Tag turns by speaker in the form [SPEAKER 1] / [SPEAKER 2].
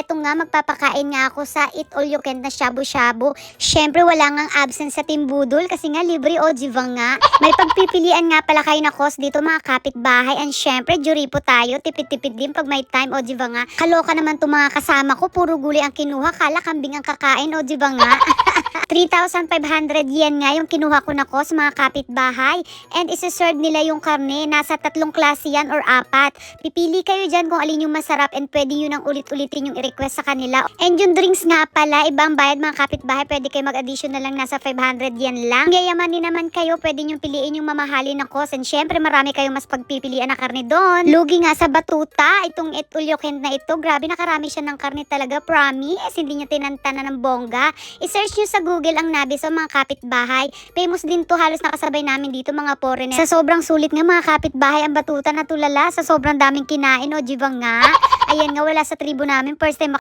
[SPEAKER 1] Eto nga, magpapakain nga ako sa Eat All You Can na shabu-shabu. Syempre, wala ngang absent sa Team Budol kasi nga libre o diva nga. May pagpipilian nga pala kayo na cost dito mga kapitbahay. And syempre, jury po tayo. Tipid-tipid din pag may time o diva nga. Kaloka naman itong mga kasama ko. Puro gulay ang kinuha. Kala kambing ang kakain o diva nga. 3,500 yen nga yung kinuha ko na cost mga kapitbahay. And isa-serve nila yung karne. Nasa 3 klase yan or 4. Pipili kayo dyan kung alin yung masarap and pwede yun ang ulit-ulitin yung i-request sa kanila. And yung drinks nga pala, ibang bayad mga kapitbahay, pwede kayo mag-addition na lang nasa 500 yen lang. Kung yayamanin naman kayo, pwede nyo piliin yung mamahali na cost. And syempre marami kayong mas pagpipilian na karne doon. Lugi nga sa batuta, itong Eat All You Can na ito. Grabe, nakarami siya ng karne talaga, promise. Hindi niya tinantana ng bongga. I-search nyo sa Google ang Nabi sa mga kapitbahay. Famous din to, halos nakasabay namin dito mga foreigner. Sa sobrang sulit nga mga kapitbahay, ang batuta na tulala sa sobrang daming kinain o diba nga. Ayan nga, wala sa tribo namin. First time